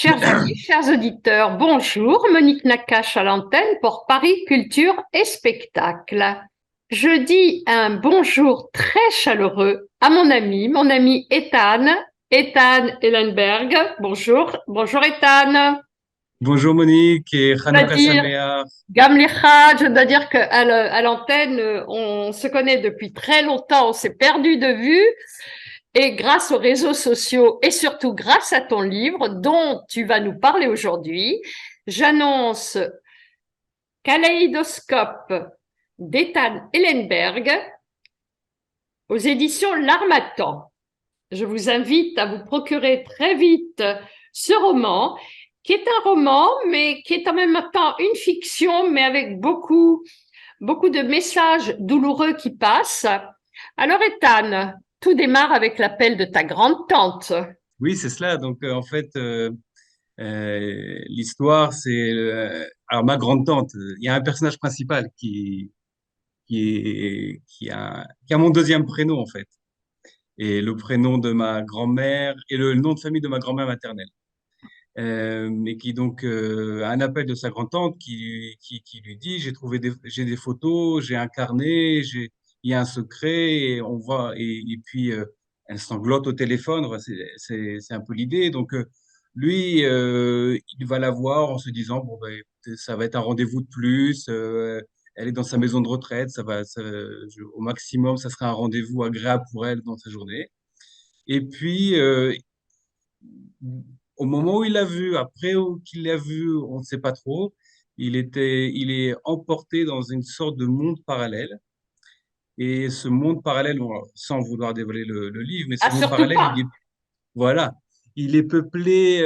Chers amis, chers auditeurs, bonjour. Monique Nakache à l'antenne pour Paris Culture et Spectacle. Je dis un bonjour très chaleureux à mon ami Ethan, Ethan Ellenberg. Bonjour, bonjour Ethan. Bonjour Monique et Je dois Hanouka dire, Sameach. Gamlecha, je dois dire qu'à l'antenne, on se connaît depuis très longtemps, on s'est perdu de vue. Et grâce aux réseaux sociaux et surtout grâce à ton livre dont tu vas nous parler aujourd'hui, j'annonce Kaléidoscope d'Ethan Ellenberg aux éditions L'Harmattan. Je vous invite à vous procurer très vite ce roman, qui est un roman, mais qui est en même temps une fiction, mais avec beaucoup de messages douloureux qui passent. Alors, Ethan, tout démarre avec l'appel de ta grande-tante. Oui, c'est cela. Donc en fait, l'histoire, c'est alors ma grande-tante. Il y a un personnage principal qui a mon deuxième prénom en fait, et le prénom de ma grand-mère et le nom de famille de ma grand-mère maternelle. Et qui donc a un appel de sa grand-tante qui lui dit, j'ai des photos, j'ai un carnet, il y a un secret, et on voit, et puis elle sanglote au téléphone. Enfin, c'est un peu l'idée. Donc lui, il va la voir en se disant, bon, ben, écoutez, ça va être un rendez-vous de plus. Elle est dans sa maison de retraite, au maximum, ça sera un rendez-vous agréable pour elle dans sa journée. Et puis, au moment où il l'a vu, qu'il l'a vu, on ne sait pas trop, il est emporté dans une sorte de monde parallèle. Et ce monde parallèle, bon, sans vouloir dévoiler le livre, mais ce Ah, monde surtout parallèle, pas. voilà, il est peuplé,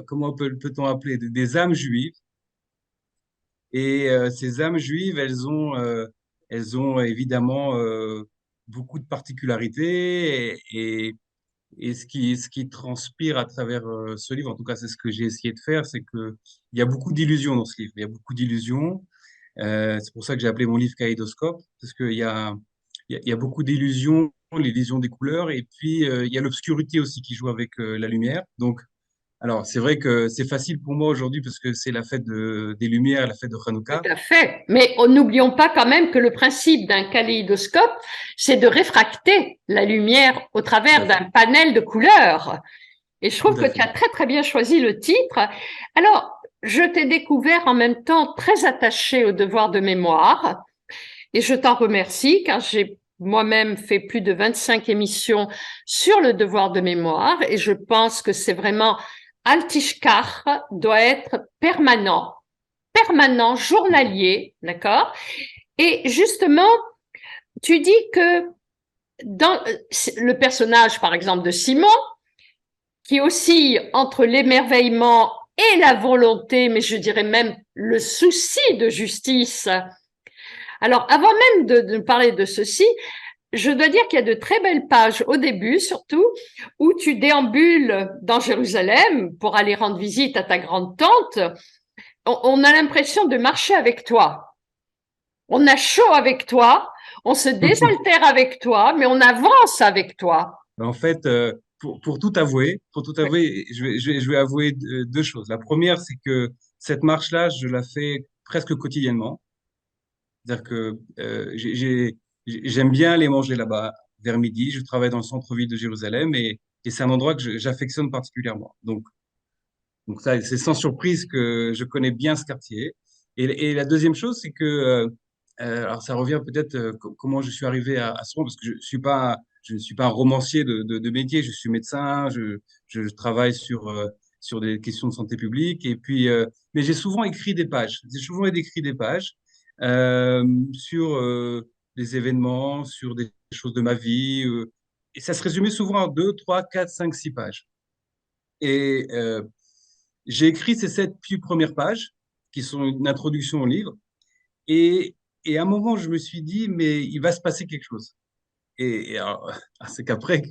comment peut-on appeler, des âmes juives. Et ces âmes juives, elles ont évidemment beaucoup de particularités. Et ce qui transpire à travers ce livre, en tout cas c'est ce que j'ai essayé de faire, c'est que il y a beaucoup d'illusions dans ce livre. Il y a beaucoup d'illusions. C'est pour ça que j'ai appelé mon livre Kaléidoscope, parce il y a beaucoup d'illusions, l'illusion des couleurs, et puis il y a l'obscurité aussi qui joue avec la lumière. Donc, alors c'est vrai que c'est facile pour moi aujourd'hui parce que c'est la fête des Lumières, la fête de Tout Hanouka. à fait. Mais n'oublions pas quand même que le principe d'un kaléidoscope, c'est de réfracter la lumière au Tout travers à d'un fait, panel de couleurs. Et je tout trouve que à tu as fait. très très bien choisi le titre. Alors, je t'ai découvert en même temps très attaché au devoir de mémoire et je t'en remercie car j'ai moi-même fait plus de 25 émissions sur le devoir de mémoire et je pense que c'est vraiment Altishkar doit être permanent, journalier, d'accord? Et justement, tu dis que dans le personnage, par exemple, de Simon, qui oscille entre l'émerveillement et la volonté, mais je dirais même le souci de justice. Alors, avant même de parler de ceci, je dois dire qu'il y a de très belles pages au début, surtout, où tu déambules dans Jérusalem pour aller rendre visite à ta grande-tante. On a l'impression de marcher avec toi. On a chaud avec toi, on se désaltère avec toi, mais on avance avec toi. En fait, pour tout Oui, avouer, je vais avouer deux choses. La première, c'est que cette marche-là, je la fais presque quotidiennement. C'est-à-dire que j'aime bien aller manger là-bas vers midi. Je travaille dans le centre-ville de Jérusalem et c'est un endroit que j'affectionne particulièrement. Donc ça, c'est sans surprise que je connais bien ce quartier. Et la deuxième chose, c'est que, alors ça revient peut-être comment je suis arrivé à ce moment, parce que je ne suis pas un romancier de métier, je suis médecin, je travaille sur des questions de santé publique, et puis, mais j'ai souvent écrit des pages, j'ai souvent écrit des pages sur des événements, sur des choses de ma vie, et ça se résumait souvent en deux, trois, quatre, cinq, six pages. Et j'ai écrit ces sept premières pages, qui sont une introduction au livre, et, et à un moment, je me suis dit, mais il va se passer quelque chose. Et alors, c'est qu'après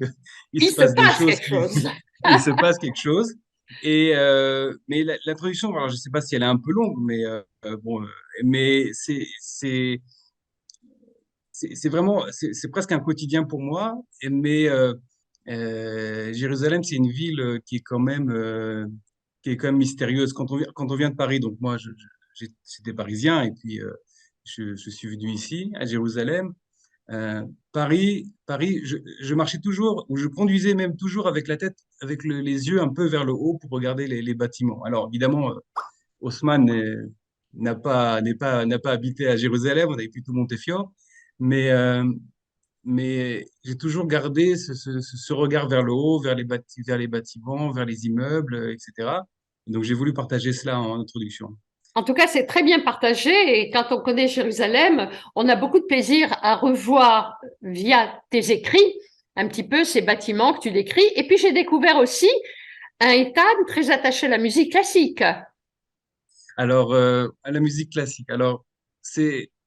il il se se passe des passe choses quelque chose. il se passe quelque chose. Et mais l'introduction, alors je sais pas si elle est un peu longue, bon, mais c'est vraiment, c'est presque un quotidien pour moi. Mais Jérusalem, c'est une ville qui est quand même mystérieuse. Quand on vient de Paris, donc moi, j'étais parisien et puis je suis venu ici, à Jérusalem. Paris, je marchais toujours, ou je conduisais même toujours avec la tête, avec les yeux un peu vers le haut pour regarder les bâtiments. Alors, évidemment, Haussmann n'a pas habité à Jérusalem, on avait plutôt Montefiore, mais, euh, mais j'ai toujours gardé ce regard vers le haut, vers les bâtiments, vers les immeubles, etc. Donc, j'ai voulu partager cela en introduction. En tout cas, c'est très bien partagé et quand on connaît Jérusalem, on a beaucoup de plaisir à revoir via tes écrits un petit peu ces bâtiments que tu décris. Et puis, j'ai découvert aussi un Ethan très attaché à la musique classique. Alors, à la musique classique. Alors,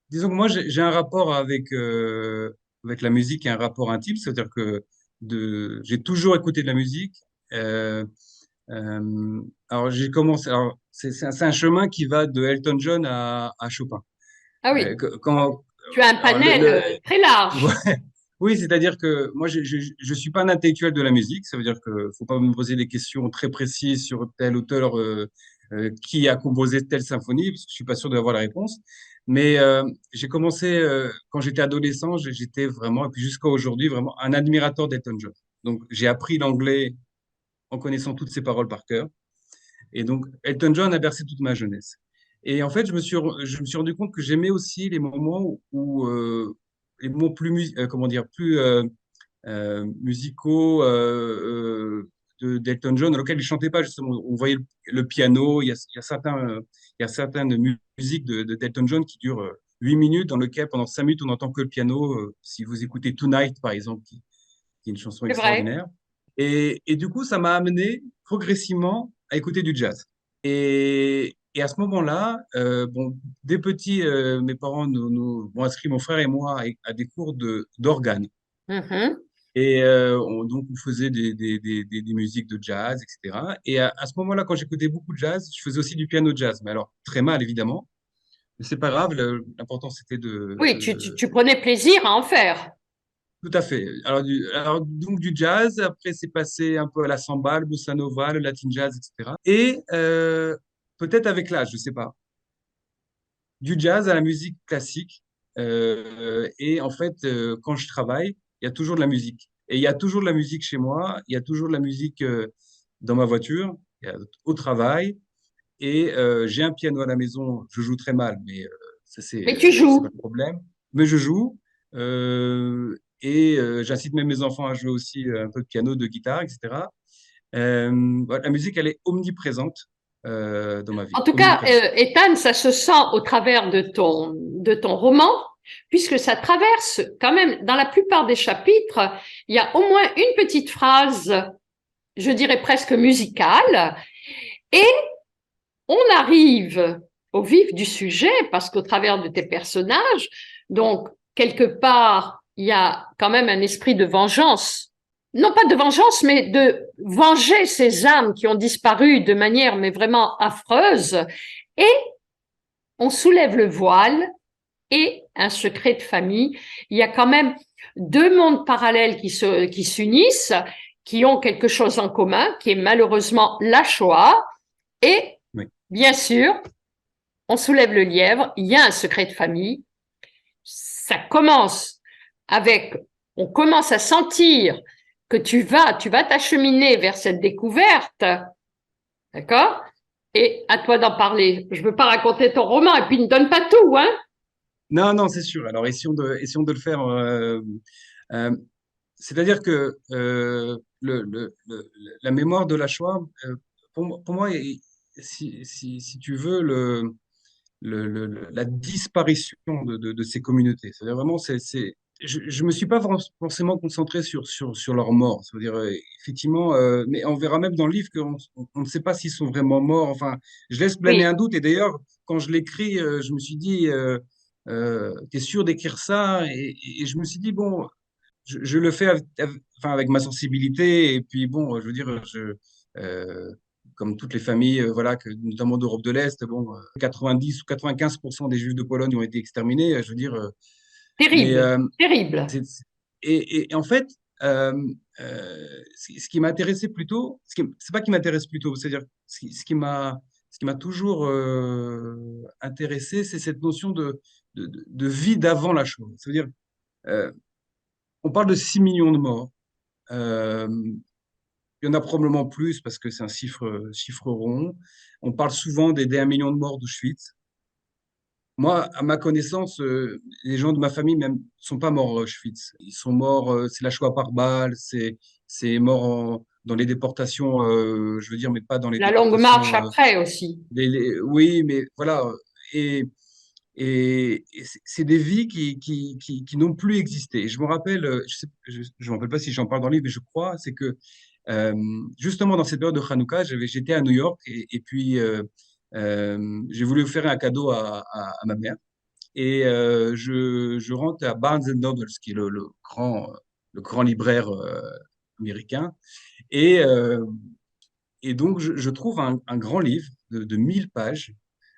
disons que moi, j'ai un rapport avec la musique et un rapport intime, c'est-à-dire que j'ai toujours écouté de la musique. Euh, alors, j'ai commencé, alors, c'est un chemin qui va de Elton John à Chopin. Ah oui, Quand, tu as un alors, panel très large. ouais. Oui, c'est-à-dire que moi, je suis pas un intellectuel de la musique. Ça veut dire que faut pas me poser des questions très précises sur tel auteur qui a composé telle symphonie, parce que je suis pas sûr d'avoir la réponse. Mais j'ai commencé quand j'étais adolescent, j'étais vraiment, et puis jusqu'à aujourd'hui, vraiment un admirateur d'Elton John. Donc, j'ai appris l'anglais en connaissant toutes ses paroles par cœur. Et donc, Elton John a bercé toute ma jeunesse. Et en fait, je me suis rendu compte que j'aimais aussi les moments les moments comment dire, plus musicaux d'Elton John, dans lesquels il chantait pas justement. On voyait le piano. Il y a certaines musiques d'Elton John qui durent 8 minutes, dans lequel pendant 5 minutes on n'entend que le piano. Si vous écoutez Tonight, par exemple, qui est une chanson C'est vrai. extraordinaire. Et du coup, ça m'a amené progressivement à écouter du jazz. Et à ce moment-là, bon, dès petits, mes parents nous ont inscrit mon frère et moi à des cours d'organe. Mhm. Et donc, on faisait des musiques de jazz, etc. Et à ce moment-là, quand j'écoutais beaucoup de jazz, je faisais aussi du piano jazz. Mais alors, très mal, évidemment. Mais c'est pas grave, l'important, c'était Oui, tu prenais plaisir à en faire. Tout à fait. Alors, donc du jazz, après c'est passé un peu à la samba, le bossa nova, le latin jazz, etc. Et peut-être avec l'âge, je sais pas, du jazz à la musique classique. Et en fait, quand je travaille, il y a toujours de la musique. Et il y a toujours de la musique chez moi, il y a toujours de la musique dans ma voiture, au travail. Et j'ai un piano à la maison, je joue très mal, mais ça Mais tu c'est pas joues. le problème. Mais je joue et j'incite même mes enfants à jouer aussi un peu de piano, de guitare, etc. Voilà, la musique, elle est omniprésente dans ma vie, En tout cas, omniprésente. Ethan, ça se sent au travers de ton roman, puisque ça traverse quand même, dans la plupart des chapitres, il y a au moins une petite phrase, je dirais presque musicale, et on arrive au vif du sujet, parce qu'au travers de tes personnages, donc quelque part, il y a quand même un esprit de vengeance. Non pas de vengeance, mais de venger ces âmes qui ont disparu de manière mais vraiment affreuse. Et on soulève le voile et un secret de famille. Il y a quand même deux mondes parallèles qui s'unissent, qui ont quelque chose en commun, qui est malheureusement la Shoah. Et Oui. bien sûr, on soulève le lièvre, il y a un secret de famille. Ça commence avec, on commence à sentir que tu vas t'acheminer vers cette découverte, d'accord? Et à toi d'en parler. Je veux pas raconter ton roman et puis ne donne pas tout, hein? Non, non, c'est sûr. Alors, essayons de le faire. Euh, C'est-à-dire que la mémoire de la Shoah, pour moi, si tu veux, la disparition de ces communautés. C'est-à-dire vraiment, je me suis pas forcément concentré sur leur mort. C'est-à-dire, effectivement, mais on verra même dans le livre qu'on ne sait pas s'ils sont vraiment morts. Enfin, je laisse planer Oui. un doute. Et d'ailleurs, quand je l'écris, je me suis dit, t'es sûr d'écrire ça? Et je me suis dit, bon, je le fais enfin, avec ma sensibilité. Et puis, bon, je veux dire, euh, comme toutes les familles, voilà, notamment d'Europe de l'Est, bon, 90 ou 95% des Juifs de Pologne ont été exterminés. Je veux dire, mais Terrible, terrible. c'est- et en fait, Euh, ce qui m'a intéressé plutôt, c'est pas qui m'intéresse plutôt, c'est-à-dire ce qui m'a toujours intéressé, c'est cette notion de vie d'avant la chose. C'est-à-dire, euh, on parle de 6 millions de morts. Euh, il y en a probablement plus parce que c'est un chiffre rond. On parle souvent des 1 million de morts d'Auschwitz. Moi, à ma connaissance, les gens de ma famille même sont pas morts à Auschwitz. Ils sont morts, c'est la Shoah par balle, c'est mort dans les déportations, je veux dire, mais pas dans les La longue marche déportations. après aussi. Oui, mais voilà. Et, et c'est des vies qui n'ont plus existé. Et je me rappelle, je me rappelle pas si j'en parle dans le livre, mais je crois, c'est que euh, justement dans cette période de Hanouka, j'étais à New York et puis j'ai voulu faire un cadeau à ma mère. Et je rentre à Barnes Nobles, qui est le grand libraire américain. Et, euh, et donc, je trouve un grand livre de 1000 pages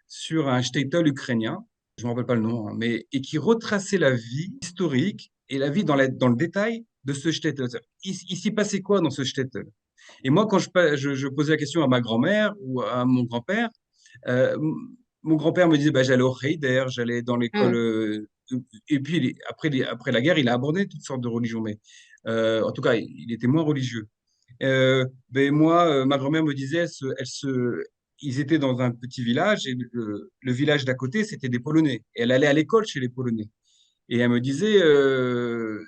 sur un shtetl ukrainien, je ne me rappelle pas le nom, hein, mais, et qui retraçait la vie historique et la vie dans le détail de ce shtetl. Il s'y passait quoi dans ce shtetl? Et moi, quand je posais la question à ma grand-mère ou à mon grand-père, euh, m- mon grand-père me disait, bah, j'allais au Heider, j'allais dans l'école. Mm. Et puis, après la guerre, il a abandonné toutes sortes de religions, mais en tout cas, il était moins religieux. Ben moi, ma grand-mère me disait, ils étaient dans un petit village et le village d'à côté, c'était des Polonais. Et elle allait à l'école chez les Polonais. Et elle me disait,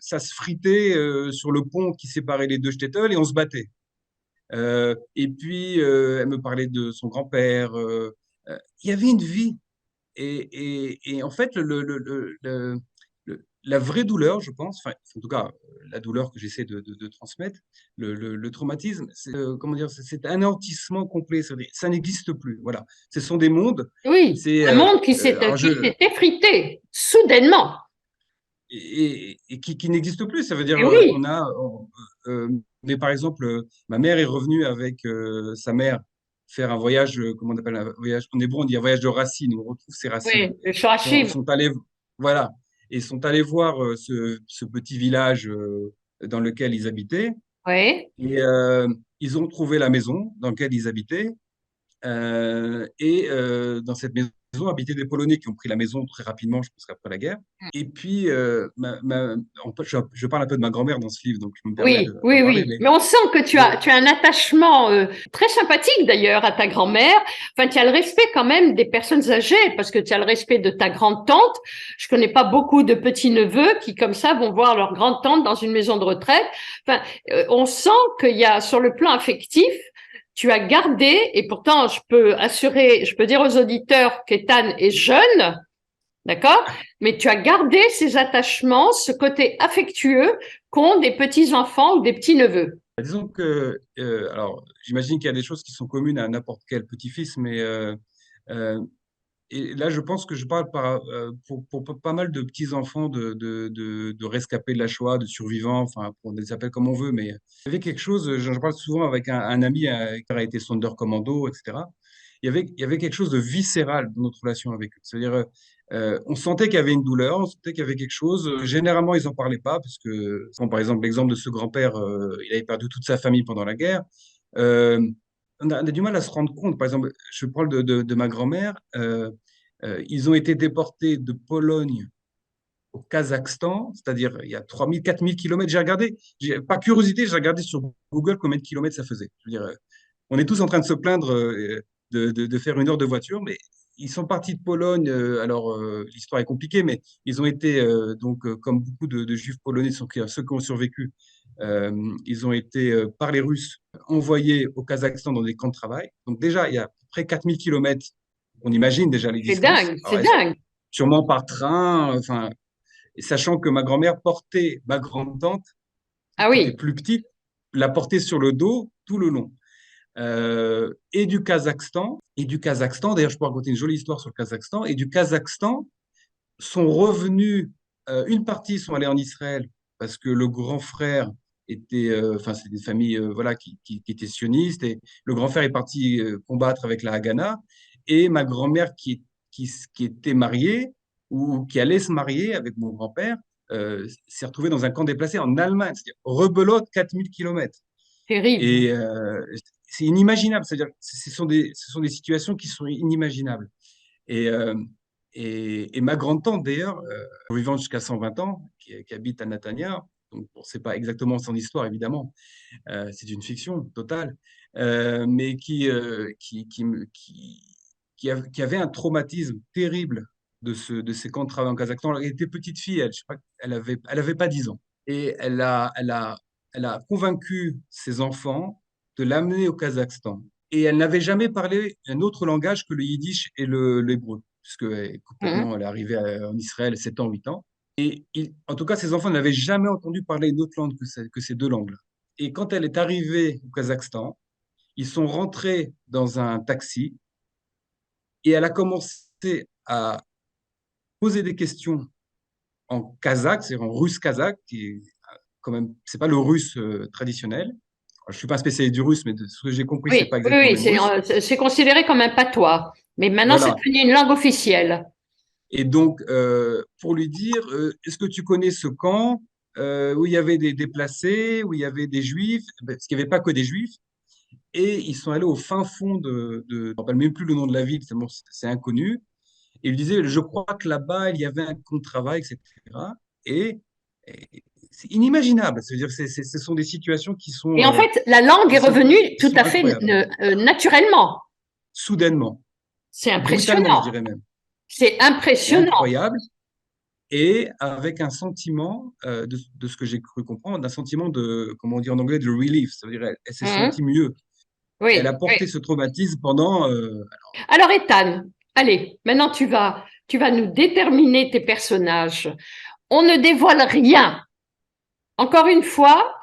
ça se fritait sur le pont qui séparait les deux shtetls et on se battait. Et puis, elle me parlait de son grand-père. Il y avait une vie. Et en fait, la vraie douleur, je pense, enfin, en tout cas, la douleur que j'essaie de transmettre, le traumatisme, c'est, comment dire, c'est cet anéantissement complet. Ça n'existe plus. Voilà. Ce sont des mondes. Oui, C'est, un monde alors qui s'est effrité soudainement. et qui n'existe plus. Ça veut dire, Et oui, mais par exemple, ma mère est revenue avec sa mère faire un voyage, comment on appelle un voyage, en hébreu, on dit un voyage de racines, où on retrouve ses racines. oui, le Sont, Shoashim. sont allés, voilà, et sont allés voir ce petit village dans lequel ils habitaient, Oui. et ils ont trouvé la maison dans laquelle ils habitaient, et dans cette maison habitaient des Polonais qui ont pris la maison très rapidement, je pense qu'après la guerre. Et puis, je parle un peu de ma grand-mère dans ce livre, donc je me permets Oui, d'en oui, parler. oui. Mais on sent que tu as un attachement très sympathique d'ailleurs à ta grand-mère. Enfin, tu as le respect quand même des personnes âgées parce que tu as le respect de ta grande-tante. Je connais pas beaucoup de petits-neveux qui, comme ça, vont voir leur grande-tante dans une maison de retraite. Enfin, on sent qu'il y a sur le plan affectif, tu as gardé, et pourtant, je peux dire aux auditeurs qu'Ethan est jeune, d'accord? Mais tu as gardé ces attachements, ce côté affectueux qu'ont des petits-enfants ou des petits-neveux. Disons que, alors, j'imagine qu'il y a des choses qui sont communes à n'importe quel petit-fils, mais euh, et là, je pense que je parle pour pas mal de petits-enfants de rescapés de la Shoah, de survivants, enfin, on les appelle comme on veut, mais il y avait quelque chose, j'en parle souvent avec un ami qui a été Sonderkommando, etc. Il y avait quelque chose de viscéral dans notre relation avec eux. C'est-à-dire, on sentait qu'il y avait une douleur, on sentait qu'il y avait quelque chose. Généralement, ils n'en parlaient pas, parce que, comme par exemple, l'exemple de ce grand-père, il avait perdu toute sa famille pendant la guerre. Euh, on a du mal à se rendre compte. Par exemple, je parle de ma grand-mère. Ils ont été déportés de Pologne au Kazakhstan, c'est-à-dire il y a 3000, 4000 kilomètres. J'ai regardé, pas curiosité, j'ai regardé sur Google combien de kilomètres ça faisait. Je veux dire, on est tous en train de se plaindre de faire 1 heure de voiture, mais ils sont partis de Pologne. Alors, l'histoire est compliquée, mais ils ont été, donc, comme beaucoup de Juifs polonais, ceux qui ont survécu, ils ont été, par les Russes, envoyés au Kazakhstan dans des camps de travail. Donc, déjà, il y a à peu près 4000 kilomètres. On imagine déjà les C'est distances. dingue, c'est Alors, dingue. sûrement par train, enfin, et sachant que ma grand-mère portait ma grande-tante, Ah qui était oui, plus petite, la portait sur le dos tout le long. Et du Kazakhstan, d'ailleurs, je peux raconter une jolie histoire sur le Kazakhstan, et du Kazakhstan sont revenus, une partie sont allés en Israël, parce que le grand frère était, enfin, c'est des familles voilà, qui étaient sionistes, et le grand frère est parti combattre avec la Haganah, et ma grand-mère qui était mariée, ou qui allait se marier avec mon grand-père, s'est retrouvé dans un camp déplacé en Allemagne, c'est-à-dire rebelote 4000 kilomètres. Terrible. Et c'est inimaginable, c'est-à-dire ce sont des situations qui sont inimaginables. Et, euh, et ma grande-tante, d'ailleurs, vivante jusqu'à 120 ans, qui habite à Natania, donc bon, c'est pas exactement son histoire, évidemment, c'est une fiction totale, mais qui avait un traumatisme terrible de ces camps de travail en Kazakhstan. Elle était petite fille, je sais pas, elle avait pas 10 ans. Et elle a convaincu ses enfants de l'amener au Kazakhstan. Et elle n'avait jamais parlé un autre langage que le yiddish et l'hébreu, puisque Mhm. complètement, elle est arrivée en Israël 7 ans, 8 ans. Et en tout cas, ses enfants n'avaient jamais entendu parler une autre langue que ces deux langues-là. Et quand elle est arrivée au Kazakhstan, ils sont rentrés dans un taxi et elle a commencé à poser des questions en kazakh, c'est-à-dire en russe kazakh, qui est quand même, c'est pas le russe traditionnel. Je suis pas un spécialiste du russe, mais de ce que j'ai compris, c'est Oui, pas oui, exactement le oui, même russe. c'est considéré comme un patois. Mais maintenant, c'est Voilà. devenu une langue officielle. Et donc, pour lui dire, est-ce que tu connais ce camp où il y avait des déplacés, où il y avait des juifs, parce qu'il n'y avait pas que des juifs. Et ils sont allés au fin fond je ne me rappelle même plus le nom de la ville, tellement c'est inconnu. Et il disait, je crois que là-bas, il y avait un camp de travail, etc. Et, et c'est inimaginable. C'est-à-dire, ce sont des situations Et en fait, la langue est revenue qui tout sont à fait incroyables. naturellement. Soudainement, C'est brutalement, je impressionnant. dirais même. C'est C'est impressionnant. incroyable. Et avec un sentiment, de ce que j'ai cru comprendre, d'un sentiment de, comment on dit en anglais, de relief. Ça veut dire, elle s'est Mhm. sentie mieux. Elle a Oui, oui. porté ce traumatisme pendant Alors, Ethan, allez, maintenant tu vas nous déterminer tes personnages. On ne dévoile rien. Encore une fois,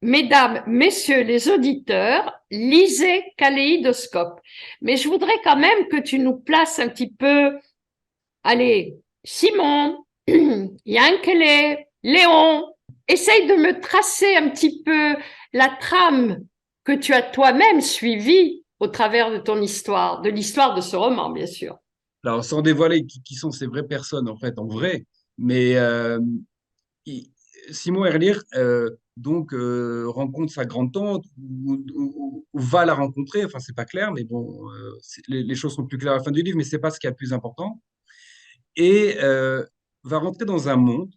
mesdames, messieurs les auditeurs, lisez Kaléidoscope. Mais je voudrais quand même que tu nous places un petit peu, allez, Simon, Yankele, Léon, essaye de me tracer un petit peu la trame que tu as toi-même suivie au travers de ton histoire, de l'histoire de ce roman, bien sûr. alors, sans dévoiler qui sont ces vraies personnes, en fait, en vrai, mais il- Simon Herlier, donc, rencontre sa grande-tante ou va la rencontrer, enfin, c'est pas clair, mais bon, les choses sont plus claires à la fin du livre, mais c'est pas ce qui est le plus important. Et va rentrer dans un monde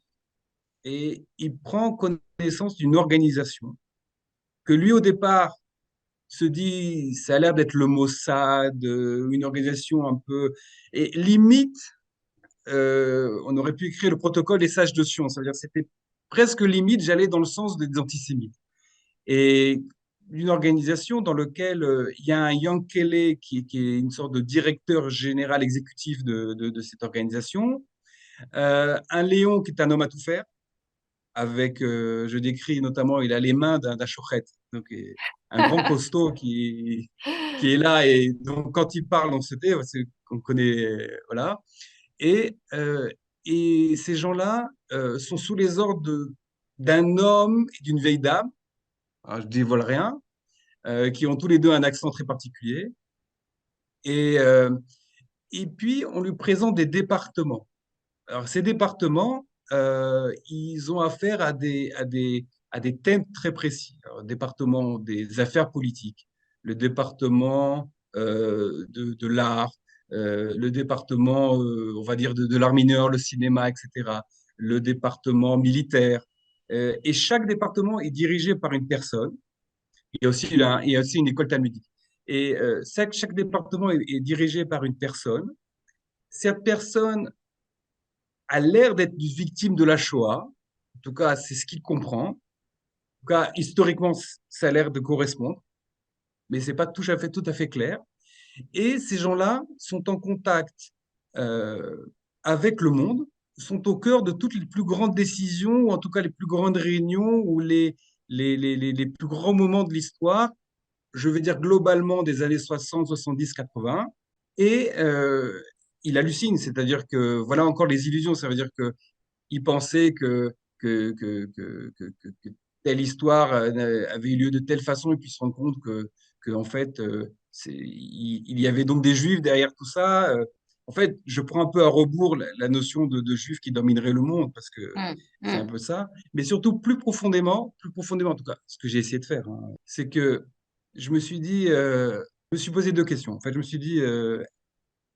et il prend connaissance d'une organisation que lui, au départ, se dit, ça a l'air d'être le Mossad, une organisation un peu. Et limite, on aurait pu écrire le protocole des sages de Sion. C'est-à-dire c'était presque limite, j'allais dans le sens des antisémites. Et une organisation dans laquelle il y a un Yankele qui est une sorte de directeur général exécutif de cette organisation, un Léon qui est un homme à tout faire, avec, je décris notamment, il a les mains d'un shochet, donc un grand costaud qui est là, et donc quand il parle, on se tait, c'est qu'on connaît, voilà. Et, euh, et ces gens-là sont sous les ordres d'un homme et d'une vieille dame, alors, je ne dévoile rien, qui ont tous les deux un accent très particulier. Et, euh, et puis, on lui présente des départements. Alors, ces départements, ils ont affaire à des thèmes très précis. Alors, le département des affaires politiques, le département de l'art, le département, on va dire, de l'art mineur, le cinéma, etc., le département militaire. Et chaque département est dirigé par une personne. Il y a aussi une école talmudique. Et chaque département est dirigé par une personne. Cette personne a l'air d'être une victime de la Shoah. En tout cas, c'est ce qu'il comprend. En tout cas, historiquement, ça a l'air de correspondre, mais c'est pas tout à fait clair. Et ces gens-là sont en contact euh, avec le monde, sont au cœur de toutes les plus grandes décisions, ou en tout cas les plus grandes réunions, ou les plus grands moments de l'histoire, je vais dire globalement des années 60, 70, 80. Et il hallucine, c'est-à-dire que voilà encore les illusions, ça veut dire que il pensait que telle histoire avait eu lieu de telle façon, et puis se rendre compte en fait, il y avait donc des juifs derrière tout ça. en fait, je prends un peu à rebours la notion de juif qui dominerait le monde, parce que mm, c'est un mm. peu ça. Mais surtout, plus profondément en tout cas, ce que j'ai essayé de faire, hein, c'est que je me suis dit, je me suis posé deux questions. En fait, je me suis dit,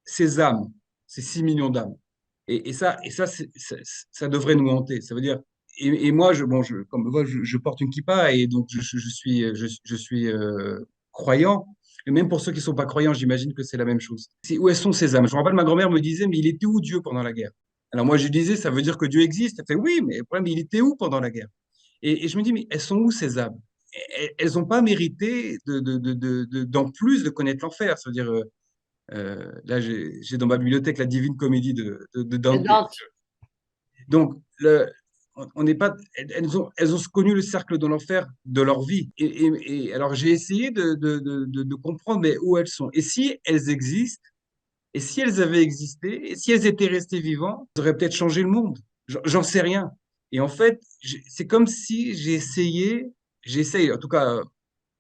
ces âmes, ces 6 millions d'âmes, et ça, ça devrait nous hanter. Ça veut dire, et moi, comme moi, je porte une kippa, et donc je suis croyant. Et même pour ceux qui ne sont pas croyants, j'imagine que c'est la même chose. Où elles sont ces âmes? Je me rappelle, ma grand-mère me disait, mais il était où Dieu pendant la guerre? Alors moi, je disais, ça veut dire que Dieu existe. Elle fait, oui, mais le problème, il était où pendant la guerre? Et je me dis, mais elles sont où ces âmes? Elles n'ont pas mérité d'en plus de connaître l'enfer. Ça veut dire, là, j'ai dans ma bibliothèque la Divine Comédie de Dante. Dante. Donc, on n'est pas, elles ont connu le cercle de l'enfer de leur vie. Et alors, j'ai essayé de comprendre mais où elles sont. Et si elles existent, et si elles avaient existé, et si elles étaient restées vivantes, elles auraient peut-être changé le monde. J'en sais rien. Et en fait, c'est comme si j'essaye, en tout cas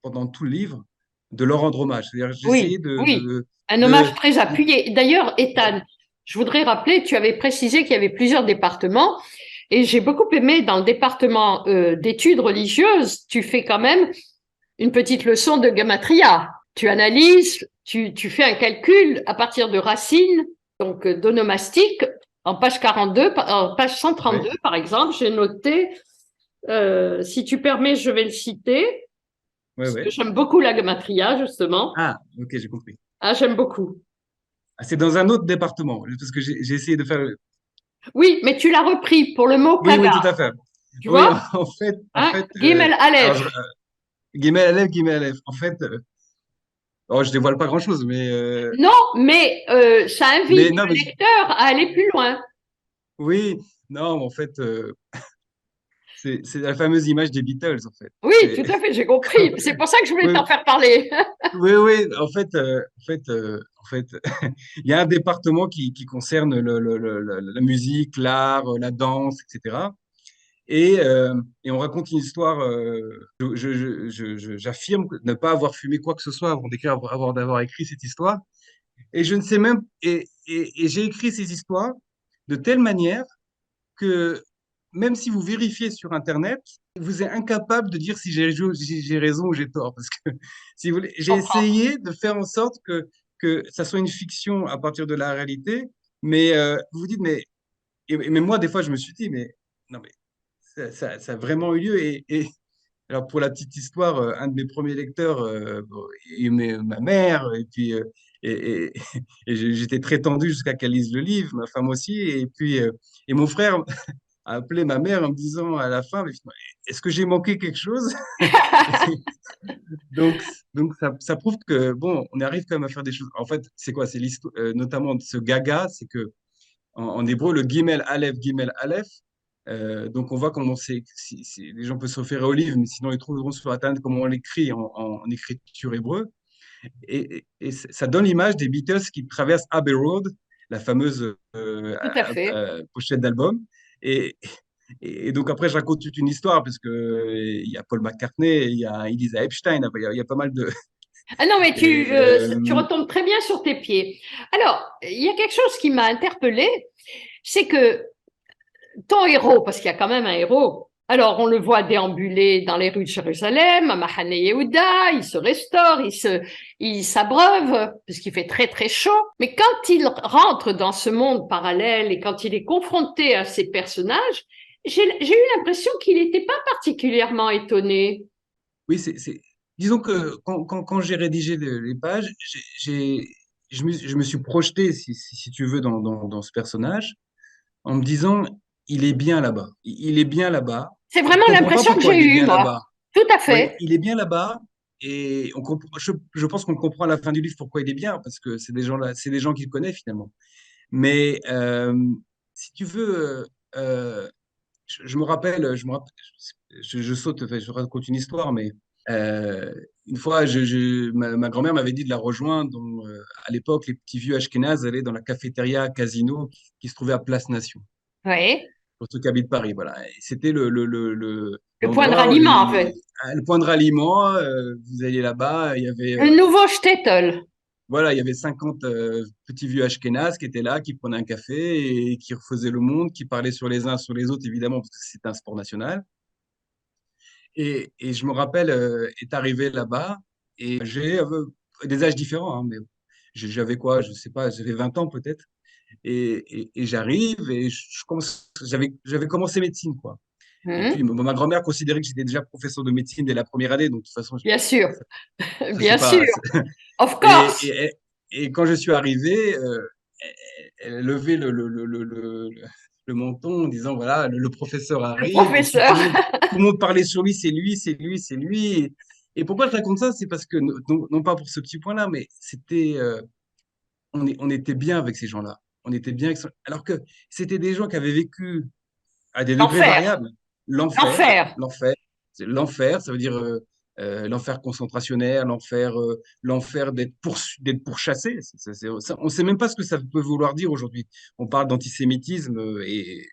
pendant tout le livre, de leur rendre hommage. C'est-à-dire, j'essayais Oui, oui. Un hommage très de- appuyé. D'ailleurs, Ethan, je voudrais rappeler, tu avais précisé qu'il y avait plusieurs départements et j'ai beaucoup aimé dans le département d'études religieuses, tu fais quand même une petite leçon de gamatria. Tu analyses, tu fais un calcul à partir de racines, donc d'onomastique. En page 42, en page 132, ouais, par exemple, j'ai noté, si tu permets, je vais le citer, ouais, parce que ouais. j'aime beaucoup la gamatria, justement. Ah, ok, j'ai compris. Ah, j'aime beaucoup. Ah, c'est dans un autre département, parce que j'ai essayé de faire. Oui, mais tu l'as repris pour le mot Oui, oui, Kaga, tout à fait. tu Oui, vois? en Hein? fait, Gimel alors, Aleph. Guillemets à lèvres. En fait, oh, je dévoile pas grand-chose, Non, mais ça mais invite non, le lecteur à aller plus loin. oui, non, en fait, c'est la fameuse image des Beatles, en fait. Oui, tout à fait, j'ai compris. C'est pour ça que je voulais Oui, t'en faire parler. oui, oui, en fait, il y a un département qui concerne la musique, l'art, la danse, etc. Et on raconte une histoire. J'affirme ne pas avoir fumé quoi que ce soit avant d'écrire, d'avoir écrit cette histoire. Et je ne sais même. Et j'ai écrit ces histoires de telle manière que même si vous vérifiez sur Internet, vous êtes incapable de dire si j'ai raison ou j'ai tort. Parce que, si vous voulez, Je j'ai comprends. essayé de faire en sorte que ça soit une fiction à partir de la réalité. Mais vous vous dites, mais. Mais moi, des fois, je me suis dit, mais. Non, mais ça a vraiment eu lieu. Alors, pour la petite histoire, un de mes premiers lecteurs, bon, ma mère, et puis et, et- et j'étais très tendu jusqu'à qu'elle lise le livre, ma femme aussi, et puis et mon frère a appelé ma mère en me disant à la fin, mais est-ce que j'ai manqué quelque chose? Donc, ça prouve que bon, on arrive quand même à faire des choses. En fait, c'est quoi? C'est l'histoire, notamment de ce gaga, c'est que en hébreu, le gimel aleph. Donc, on voit comment les gens peuvent se référer au livre, mais sinon, ils trouveront sur Internet comment on l'écrit en écriture hébreu. Et ça donne l'image des Beatles qui traversent Abbey Road, la fameuse Tout à fait. pochette d'album. Et, et donc, après, je raconte toute une histoire, parce que il y a Paul McCartney, il y a Elisa Epstein, il y a pas mal de. Ah non, mais et, tu retombes très bien sur tes pieds. Alors, il y a quelque chose qui m'a interpellée, c'est que ton héros, parce qu'il y a quand même un héros, alors on le voit déambuler dans les rues de Jérusalem, à Mahane Yehuda, il se restaure, il s'abreuve, puisqu'il fait très très chaud. Mais quand il rentre dans ce monde parallèle et quand il est confronté à ces personnages, j'ai eu l'impression qu'il n'était pas particulièrement étonné. oui, disons que quand j'ai rédigé les pages, je me suis projeté, si tu veux, dans ce personnage, en me disant, il est bien là-bas. Il est bien là-bas. C'est On vraiment comprend pas l'impression que pourquoi j'ai il est eue, bien moi. là-bas. Tout à Oui, fait. il est bien là-bas. Et je pense qu'on comprend à la fin du livre pourquoi il est bien, parce que c'est des gens qu'il connaît finalement. Mais si tu veux, je saute, enfin, je raconte une histoire, mais euh, une fois, ma grand-mère m'avait dit de la rejoindre. À l'époque, les petits vieux Ashkénazes allaient dans la cafétéria Casino qui se trouvait à Place Nation, Oui. pour ceux qui habitent Paris. Voilà. Et c'était Le point de l'endroit où ralliement, en fait. le point de ralliement. Vous alliez là-bas, il y avait Le nouveau shtetl. voilà, il y avait 50 petits vieux Ashkénazes qui étaient là, qui prenaient un café et qui refaisaient le monde, qui parlaient sur les uns sur les autres, évidemment, parce que c'était un sport national. Et je me rappelle est arrivé là-bas et j'ai des âges différents, hein, mais j'avais quoi, je sais pas, j'avais 20 ans peut-être. Et j'arrive et j'avais commencé médecine, quoi. Et puis Mhm. ma grand-mère considérait que j'étais déjà professeur de médecine dès la première année, donc de toute façon, Bien sûr, ça c'est bien sûr, pas. of Et, course, et, et quand je suis arrivé, elle levait le menton en disant voilà, le professeur le arrive, et puis professeur. tout le monde parlait sur lui, c'est lui, c'est lui, c'est lui. Et pourquoi je raconte ça? C'est parce que, non pas pour ce petit point-là, mais on était bien avec ces gens-là. On était bien alors que c'était des gens qui avaient vécu à des degrés L'enfer, variables l'enfer, l'enfer. l'enfer, ça veut dire l'enfer concentrationnaire, l'enfer d'être pourchassé. On ne sait même pas ce que ça peut vouloir dire aujourd'hui. On parle d'antisémitisme et Et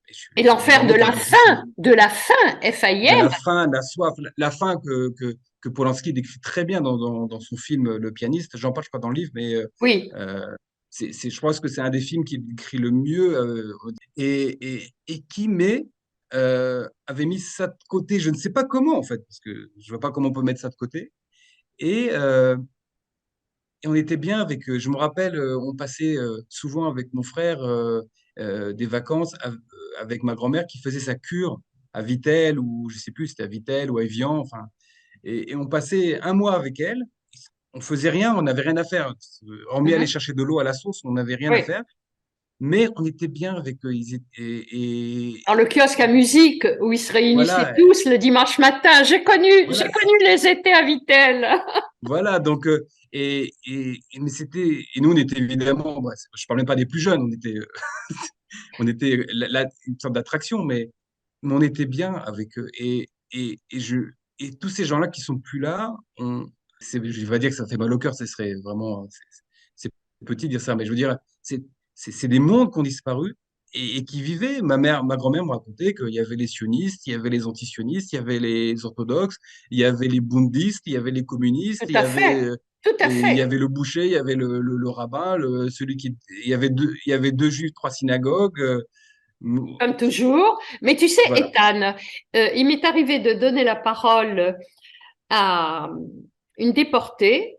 je suis l'enfer vraiment pas d'antisémitisme. de la faim, De F-A-I-M. la faim, de la soif, la faim que Polanski décrit très bien dans son film Le pianiste. J'en parle, je crois, dans le livre, mais Oui, euh, je pense que c'est un des films qui décrit le mieux et qui avait mis ça de côté. Je ne sais pas comment, en fait, parce que je ne vois pas comment on peut mettre ça de côté. Et, euh, et on était bien avec eux. Je me rappelle, on passait souvent avec mon frère des vacances avec ma grand-mère qui faisait sa cure à Vittel, ou je sais plus, c'était à Vittel ou à Evian, enfin. Et on passait un mois avec elle. On faisait rien, on n'avait rien à faire. Hormis aller mhm, chercher de l'eau à la source, on n'avait rien à oui. faire. Mais on était bien avec eux. Dans le kiosque à musique où ils se réunissaient Voilà, tous le dimanche matin. voilà, J'ai connu les étés à Vittel. voilà. Donc, mais et nous, on était évidemment, bah, je ne parlais pas des plus jeunes, on était une sorte d'attraction, mais on était bien avec eux. Et tous ces gens-là qui sont plus là, je vais dire que ça fait mal au cœur, ce serait vraiment, c'est petit de dire ça, mais je veux dire, c'est des mondes qui ont disparu et qui vivaient. Ma grand-mère me racontait qu'il y avait les sionistes, il y avait les anti-sionistes, il y avait les orthodoxes, il y avait les bundistes, il y avait les communistes, Tout à fait, tout à il y fait. avait le boucher, il y avait le rabbin, il y avait deux juifs, trois synagogues. Comme toujours. Mais tu sais, Voilà. Ethan, il m'est arrivé de donner la parole à une déportée,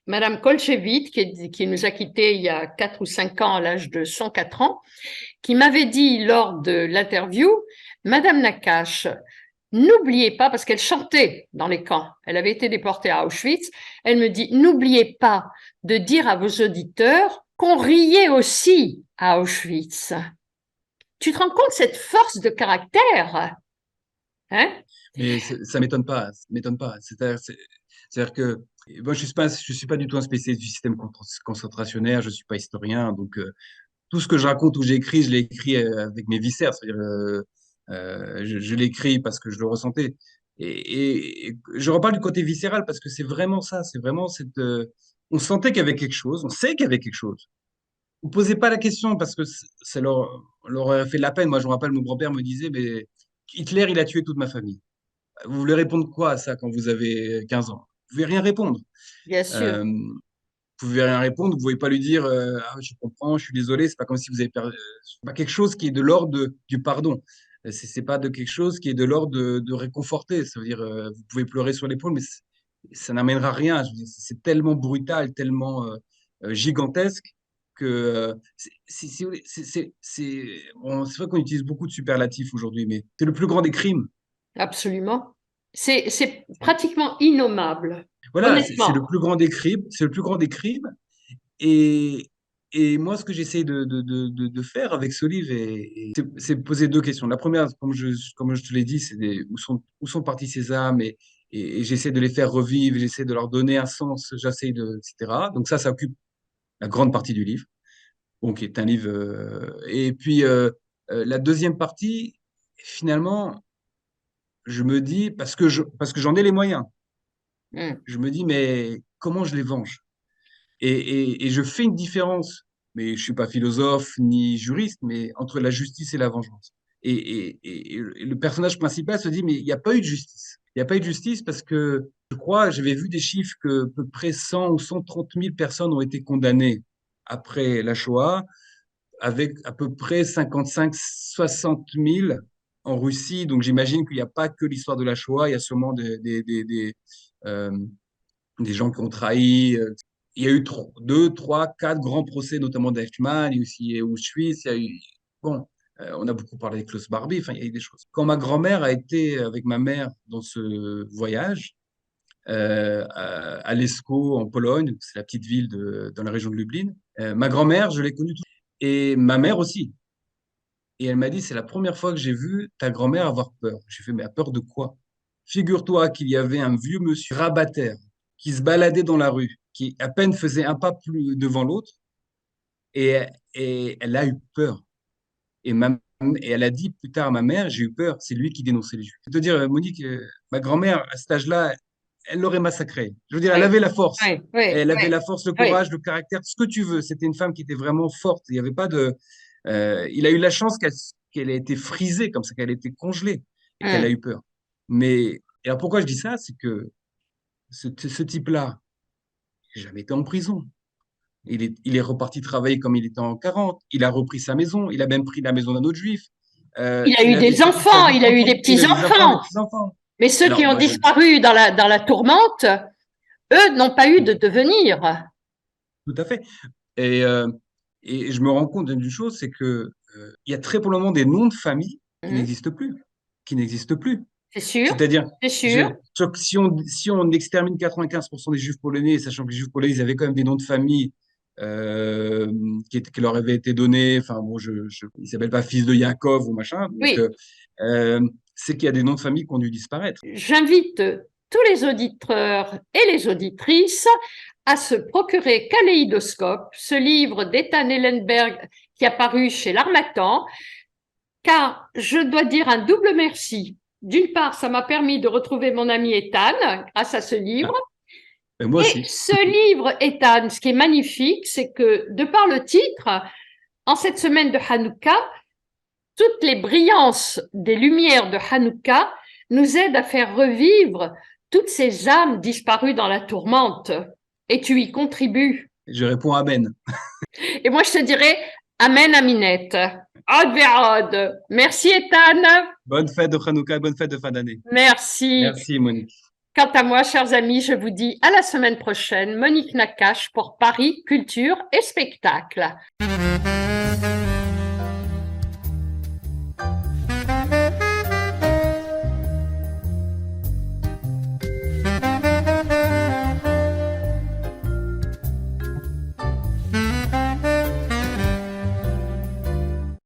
Madame Kolchevit, qui nous a quittés il y a 4 ou 5 ans à l'âge de 104 ans, qui m'avait dit lors de l'interview, Madame Nakache, n'oubliez pas, parce qu'elle chantait dans les camps, elle avait été déportée à Auschwitz, elle me dit, n'oubliez pas de dire à vos auditeurs qu'on riait aussi à Auschwitz. Tu te rends compte cette force de caractère, hein? Mais ça m'étonne pas, ça m'étonne pas. C'est-à-dire que moi, je suis pas du tout un spécialiste du système concentrationnaire, je suis pas historien, donc tout ce que je raconte ou j'écris, je l'ai écrit avec mes viscères, c'est-à-dire je l'écris parce que je le ressentais. Et je reparle du côté viscéral parce que c'est vraiment ça, c'est vraiment on sentait qu'il y avait quelque chose, on sait qu'il y avait quelque chose. Vous posez pas la question parce que ça leur aurait fait de la peine. Moi, je me rappelle, mon grand-père me disait, mais Hitler, il a tué toute ma famille. Vous voulez répondre quoi à ça quand vous avez 15 ans? Vous pouvez rien répondre. Bien sûr. Vous pouvez rien répondre. Vous pouvez pas lui dire ah, je comprends, je suis désolé. C'est pas comme si vous avez perdu. C'est pas quelque chose qui est de l'ordre du pardon. C'est pas de quelque chose qui est de l'ordre de réconforter. Ça veut dire vous pouvez pleurer sur l'épaule, mais ça n'amènera rien. Je veux dire, c'est tellement brutal, tellement gigantesque que c'est vrai qu'on utilise beaucoup de superlatifs aujourd'hui, mais c'est le plus grand des crimes. Absolument. C'est pratiquement innommable, Voilà, c'est le honnêtement. plus grand des crimes, c'est le plus grand des crimes. Et, et moi, ce que j'essaie de faire avec ce livre, c'est poser deux questions. La première, comme je te l'ai dit, c'est où sont parties ces âmes et j'essaie de les faire revivre, j'essaie de leur donner un sens, etc. Donc ça occupe la grande partie du livre, bon, qui est un livre. Et puis, la deuxième partie, finalement, je me dis, parce que j'en ai les moyens, Mm. je me dis, mais comment je les venge? Et je fais une différence, mais je suis pas philosophe ni juriste, mais entre la justice et la vengeance. Et le personnage principal se dit, mais il n'y a pas eu de justice. Il n'y a pas eu de justice parce que Je crois, j'avais vu des chiffres que à peu près 100 ou 130 000 personnes ont été condamnées après la Shoah, avec à peu près 55-60 000 en Russie. Donc j'imagine qu'il n'y a pas que l'histoire de la Shoah, il y a sûrement euh, des gens qui ont trahi. Il y a eu deux, trois, quatre grands procès, notamment d'Eichmann, il y a aussi Auschwitz. Il y a eu, bon, on a beaucoup parlé de Klaus Barbie, enfin, il y a eu des choses. Quand ma grand-mère a été avec ma mère dans ce voyage, à Lesko, en Pologne, c'est la petite ville dans la région de Lublin, ma grand-mère, je l'ai connue et ma mère aussi. Et elle m'a dit, c'est la première fois que j'ai vu ta grand-mère avoir peur. J'ai fait, mais à peur de quoi? Figure-toi qu'il y avait un vieux monsieur grabataire qui se baladait dans la rue, qui à peine faisait un pas plus devant l'autre, et, et elle a eu peur. Et, et elle a dit plus tard à ma mère, j'ai eu peur, c'est lui qui dénonçait les Juifs. Je veux dire, Monique, ma grand-mère, à cet âge-là, elle l'aurait massacré. Je veux dire, elle Oui, avait la force. oui, oui, Elle avait oui, la force, le oui. courage, le caractère, ce que tu veux. C'était une femme qui était vraiment forte. Il n'y avait pas de. Il a eu la chance qu'elle ait été frisée comme ça, qu'elle ait été congelée et qu'elle a Hum. eu peur. Mais et alors pourquoi je dis ça, c'est que ce type-là, il n'a jamais été en prison. Il est reparti travailler comme il était en 40. Il a repris sa maison. Il a même pris la maison d'un autre juif. Il a Il eu a des vécu toute sa enfants, vie il a eu tranquille. des Il a des enfants, des petits-enfants. petits-enfants. Mais ceux qui Alors, ont moi, disparu dans la tourmente, eux n'ont pas eu de devenir. tout à fait. Et, euh, et je me rends compte d'une chose, c'est que il y a très probablement des noms de famille qui Hum. n'existent plus. Qui n'existent plus. C'est sûr, C'est-à-dire, c'est sûr. si on extermine 95% des juifs polonais, sachant que les juifs polonais, ils avaient quand même des noms de famille qui leur avaient été donnés, enfin bon, ils s'appellent pas fils de Yaakov ou machin, donc Oui, euh, c'est qu'il y a des noms de famille qui ont dû disparaître. j'invite tous les auditeurs et les auditrices à se procurer Kaléidoscope, ce livre d'Ethan Ellenberg qui a paru chez l'Harmattan, car je dois dire un double merci. D'une part, ça m'a permis de retrouver mon ami Ethan grâce à ce livre. Ah, ben moi Et aussi. ce livre, Ethan, ce qui est magnifique, c'est que de par le titre, en cette semaine de Hanouka, toutes les brillances des lumières de Hanouka nous aident à faire revivre toutes ces âmes disparues dans la tourmente. Et tu y contribues. Je réponds Amen. Et moi, je te dirais Amen, Aminette. Od ve'od. Merci, Ethan. Bonne fête de Hanouka, bonne fête de fin d'année. Merci. Merci, Monique. Quant à moi, chers amis, je vous dis à la semaine prochaine. Monique Nakache pour Paris, Culture et Spectacle.